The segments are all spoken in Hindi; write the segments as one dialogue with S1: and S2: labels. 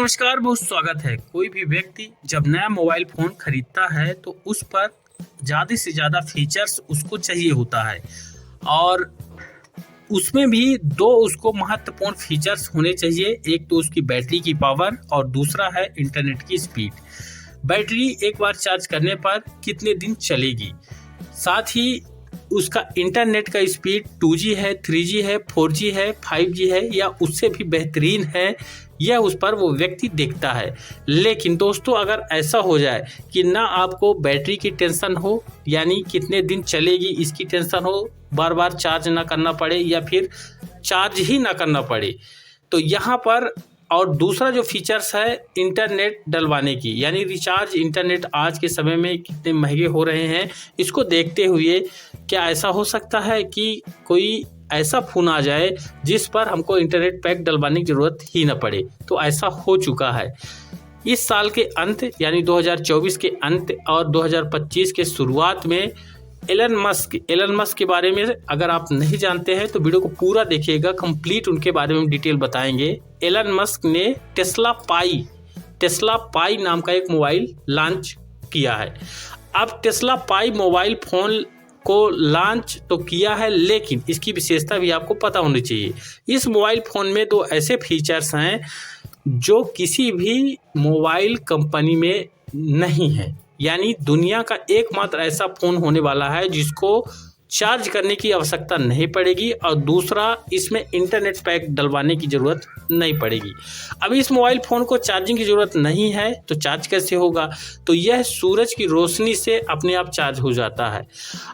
S1: नमस्कार, बहुत स्वागत है। कोई भी व्यक्ति जब नया मोबाइल फ़ोन खरीदता है तो उस पर ज़्यादा से ज़्यादा फीचर्स उसको चाहिए होता है और उसमें भी दो उसको महत्वपूर्ण फीचर्स होने चाहिए। एक तो उसकी बैटरी की पावर और दूसरा है इंटरनेट की स्पीड। बैटरी एक बार चार्ज करने पर कितने दिन चलेगी, साथ ही उसका इंटरनेट का स्पीड 2G है, 3G है, 4G है, 5G है या उससे भी बेहतरीन है, यह उस पर वो व्यक्ति देखता है। लेकिन दोस्तों, अगर ऐसा हो जाए कि ना आपको बैटरी की टेंशन हो, यानी कितने दिन चलेगी इसकी टेंशन हो, बार बार चार्ज ना करना पड़े या फिर चार्ज ही ना करना पड़े, तो यहाँ पर और दूसरा जो फीचर्स है इंटरनेट डलवाने की, यानी रिचार्ज इंटरनेट आज के समय में कितने महंगे हो रहे हैं, इसको देखते हुए क्या ऐसा हो सकता है कि कोई ऐसा फ़ोन आ जाए जिस पर हमको इंटरनेट पैक डलवाने की ज़रूरत ही न पड़े। तो ऐसा हो चुका है। इस साल के अंत यानी 2024 के अंत और 2025 के शुरुआत में एलन मस्क के बारे में अगर आप नहीं जानते हैं तो वीडियो को पूरा देखिएगा, कंप्लीट उनके बारे में डिटेल बताएंगे। एलन मस्क ने टेस्ला पाई नाम का एक मोबाइल लॉन्च किया है। अब टेस्ला पाई मोबाइल फ़ोन को लॉन्च तो किया है, लेकिन इसकी विशेषता भी आपको पता होनी चाहिए। इस मोबाइल फ़ोन में दो ऐसे फीचर्स हैं जो किसी भी मोबाइल कंपनी में नहीं है, यानी दुनिया का एकमात्र ऐसा फ़ोन होने वाला है जिसको चार्ज करने की आवश्यकता नहीं पड़ेगी और दूसरा इसमें इंटरनेट पैक डलवाने की ज़रूरत नहीं पड़ेगी। अब इस मोबाइल फ़ोन को चार्जिंग की ज़रूरत नहीं है तो चार्ज कैसे होगा, तो यह सूरज की रोशनी से अपने आप चार्ज हो जाता है।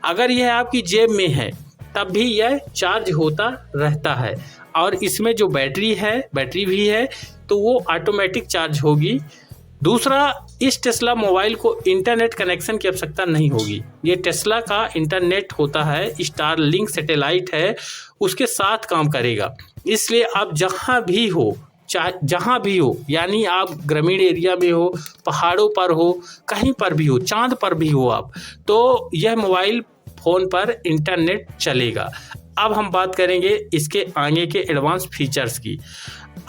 S1: अगर यह आपकी जेब में है तब भी यह चार्ज होता रहता है और इसमें जो बैटरी भी है तो वो ऑटोमेटिक चार्ज होगी। दूसरा, इस टेस्ला मोबाइल को इंटरनेट कनेक्शन की आवश्यकता नहीं होगी। ये टेस्ला का इंटरनेट होता है, स्टारलिंक सैटेलाइट है, उसके साथ काम करेगा। इसलिए आप जहाँ भी हो, यानी आप ग्रामीण एरिया में हो, पहाड़ों पर हो, कहीं पर भी हो, चांद पर भी हो आप, तो यह मोबाइल फ़ोन पर इंटरनेट चलेगा। अब हम बात करेंगे इसके आगे के एडवांस फीचर्स की।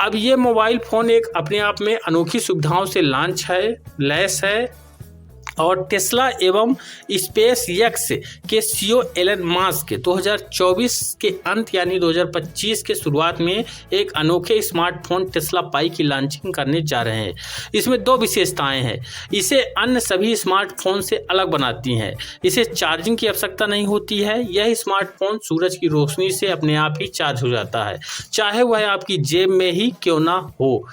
S1: अब ये मोबाइल फ़ोन एक अपने आप में अनोखी सुविधाओं से लैस है और टेस्ला एवं स्पेस एक्स के सीईओ एलन मस्क 2024 के अंत यानी 2025 के शुरुआत में एक अनोखे स्मार्टफोन टेस्ला पाई की लॉन्चिंग करने जा रहे हैं। इसमें दो विशेषताएं हैं। इसे अन्य सभी स्मार्टफोन से अलग बनाती हैं। इसे चार्जिंग की आवश्यकता नहीं होती है। यह स्मार्टफोन सूरज की रोशनी से अपने आप ही चार्ज हो जाता है, चाहे वह आपकी जेब में ही क्यों ना हो।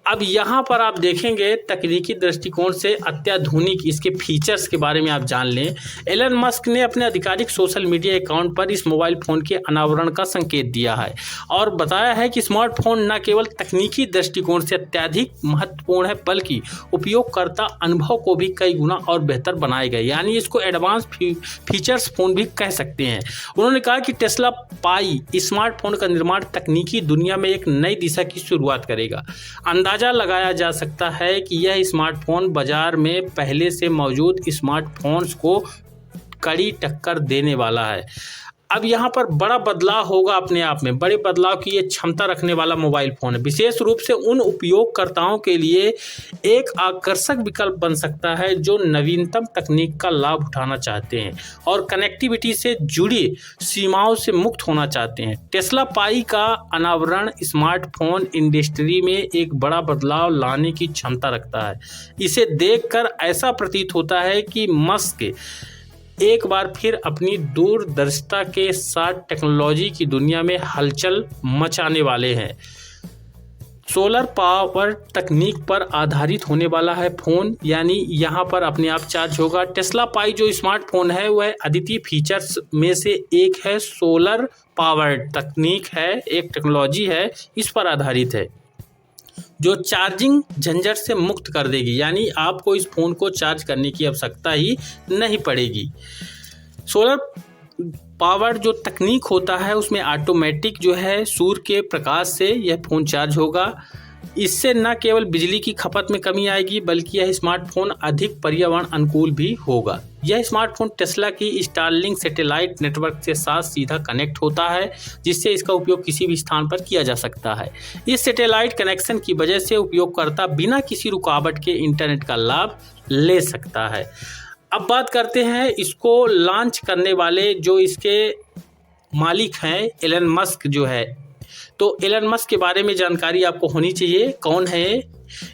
S1: अब यहाँ पर आप देखेंगे तकनीकी दृष्टिकोण से अत्याधुनिक इसके फीचर्स के बारे में आप जान लें। एलन मस्क ने अपने आधिकारिक सोशल मीडिया अकाउंट पर इस मोबाइल फ़ोन के अनावरण का संकेत दिया है और बताया है कि स्मार्टफोन न केवल तकनीकी दृष्टिकोण से अत्यधिक महत्वपूर्ण है बल्कि उपयोगकर्ता अनुभव को भी कई गुना और बेहतर बनाएगा, यानी इसको एडवांस फीचर्स फ़ोन भी कह सकते हैं। उन्होंने कहा कि टेस्ला पाई स्मार्टफोन का निर्माण तकनीकी दुनिया में एक नई दिशा की शुरुआत करेगा। अंदाजा लगाया जा सकता है कि यह स्मार्टफोन बाजार में पहले से मौजूद स्मार्टफोन्स को कड़ी टक्कर देने वाला है। अब यहाँ पर बड़ा बदलाव होगा, अपने आप में बड़े बदलाव की ये क्षमता रखने वाला मोबाइल फ़ोन है। विशेष रूप से उन उपयोगकर्ताओं के लिए एक आकर्षक विकल्प बन सकता है जो नवीनतम तकनीक का लाभ उठाना चाहते हैं और कनेक्टिविटी से जुड़ी सीमाओं से मुक्त होना चाहते हैं। टेस्ला पाई का अनावरण स्मार्टफोन इंडस्ट्री में एक बड़ा बदलाव लाने की क्षमता रखता है। इसे देखकर ऐसा प्रतीत होता है कि मस्क एक बार फिर अपनी दूरदर्शिता के साथ टेक्नोलॉजी की दुनिया में हलचल मचाने वाले हैं। सोलर पावर तकनीक पर आधारित होने वाला है फ़ोन, यानी यहाँ पर अपने आप चार्ज होगा। टेस्ला पाई जो स्मार्टफोन है वह अद्वितीय फीचर्स में से एक है। सोलर पावर तकनीक है, एक टेक्नोलॉजी है, इस पर आधारित है जो चार्जिंग झंझट से मुक्त कर देगी, यानी आपको इस फ़ोन को चार्ज करने की आवश्यकता ही नहीं पड़ेगी। सोलर पावर जो तकनीक होता है उसमें ऑटोमेटिक जो है सूर्य के प्रकाश से यह फ़ोन चार्ज होगा। इससे न केवल बिजली की खपत में कमी आएगी बल्कि यह स्मार्टफोन अधिक पर्यावरण अनुकूल भी होगा। यह स्मार्टफोन टेस्ला की स्टारलिंक सैटेलाइट नेटवर्क के साथ सीधा कनेक्ट होता है, जिससे इसका उपयोग किसी भी स्थान पर किया जा सकता है। इस सैटेलाइट कनेक्शन की वजह से उपयोगकर्ता बिना किसी रुकावट के इंटरनेट का लाभ ले सकता है। अब बात करते हैं इसको लॉन्च करने वाले जो इसके मालिक हैं, एलन मस्क जो है। तो एलन मस्क के बारे में जानकारी आपको होनी चाहिए। कौन है?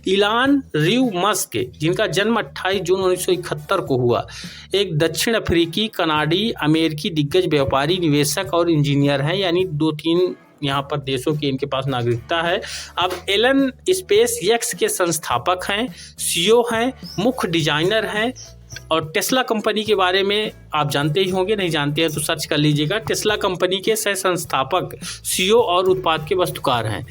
S1: इलान रिव मस्क, जिनका जन्म 28 जून 1971 को हुआ, एक दक्षिण अफ्रीकी कनाडी अमेरिकी दिग्गज व्यापारी, निवेशक और इंजीनियर हैं। यानी 2-3 यहाँ पर देशों की इनके पास नागरिकता है। अब एलन स्पेस एक्स के संस्थापक हैं, सीईओ हैं, मुख्य डिजाइनर हैं और टेस्ला कंपनी के बारे में आप जानते ही होंगे, नहीं जानते हैं तो सर्च कर लीजिएगा। टेस्ला कंपनी के सह संस्थापक, सीईओ और उत्पाद के वस्तुकार हैं।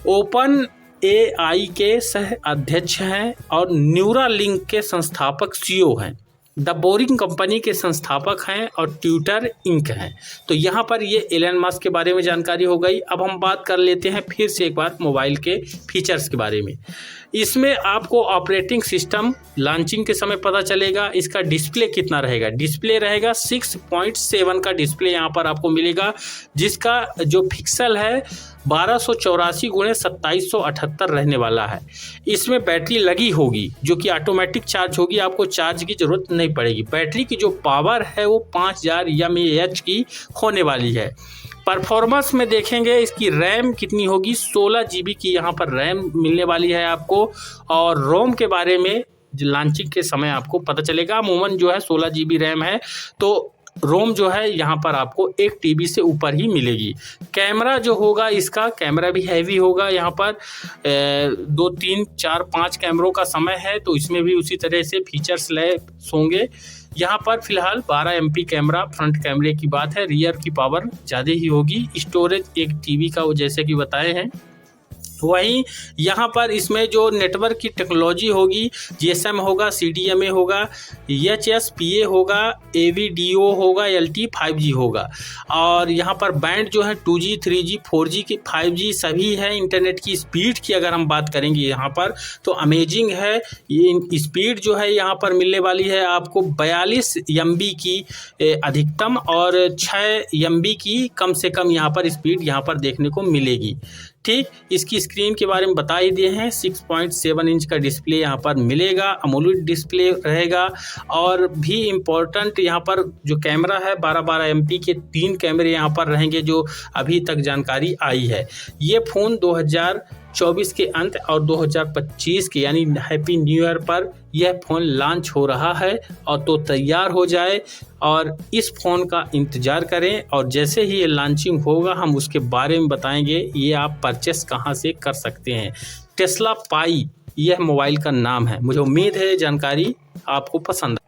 S1: ओपन एआई के सह अध्यक्ष हैं और न्यूरालिंक के संस्थापक सीईओ हैं। द बोरिंग कंपनी के संस्थापक हैं और ट्विटर इंक हैं। तो यहाँ पर ये एलन मस्क के बारे में जानकारी हो गई। अब हम बात कर लेते हैं फिर से एक बार मोबाइल के फीचर्स के बारे में। इसमें आपको ऑपरेटिंग सिस्टम लॉन्चिंग के समय पता चलेगा। इसका डिस्प्ले कितना रहेगा? डिस्प्ले रहेगा 6.7 का डिस्प्ले यहाँ पर आपको मिलेगा, जिसका जो पिक्सल है 1284x2778 रहने वाला है। इसमें बैटरी लगी होगी जो कि ऑटोमेटिक चार्ज होगी, आपको चार्ज की ज़रूरत नहीं पड़ेगी। बैटरी की जो पावर है वो 5000 mAh की होने वाली है। परफॉर्मेंस में देखेंगे इसकी रैम कितनी होगी, 16 GB की यहाँ पर रैम मिलने वाली है आपको। और रोम के बारे में लॉन्चिंग के समय आपको पता चलेगा। अमूमन जो है 16 GB रैम है, तो रोम जो है यहाँ पर आपको 1 TB से ऊपर ही मिलेगी। कैमरा जो होगा, इसका कैमरा भी हैवी होगा। यहाँ पर 2, 3, 4, 5 कैमरों का समय है, तो इसमें भी उसी तरह से फीचर्स लैस होंगे। यहाँ पर फिलहाल 12 MP कैमरा फ्रंट कैमरे की बात है। रियर की पावर ज़्यादा ही होगी। स्टोरेज 1 TB का वो जैसे कि बताए हैं। वहीं यहाँ पर इसमें जो नेटवर्क की टेक्नोलॉजी होगी, GSM होगा, CDMA होगा, HSPA होगा, AVDO होगा, LTE 5G होगा। और यहाँ पर बैंड जो है 2G, 3G, 4G की 5G सभी है। इंटरनेट की स्पीड की अगर हम बात करेंगे यहाँ पर तो अमेजिंग है। ये स्पीड जो है यहाँ पर मिलने वाली है आपको 42 MB की अधिकतम और 6 MB की कम से कम यहाँ पर स्पीड यहाँ पर देखने को मिलेगी। ठीक, इसकी स्क्रीन के बारे में बता ही दिए हैं। 6.7 इंच का डिस्प्ले यहाँ पर मिलेगा, अमोलेड डिस्प्ले रहेगा। और भी इम्पोर्टेंट यहाँ पर जो कैमरा है 12 MP के 3 कैमरे यहाँ पर रहेंगे, जो अभी तक जानकारी आई है। ये फ़ोन 2024 के अंत और 2025 के यानी हैप्पी न्यू ईयर पर यह फ़ोन लॉन्च हो रहा है। और तो तैयार हो जाए और इस फ़ोन का इंतज़ार करें, और जैसे ही ये लॉन्चिंग होगा हम उसके बारे में बताएंगे। ये आप परचेस कहाँ से कर सकते हैं। टेस्ला पाई यह मोबाइल का नाम है। मुझे उम्मीद है जानकारी आपको पसंद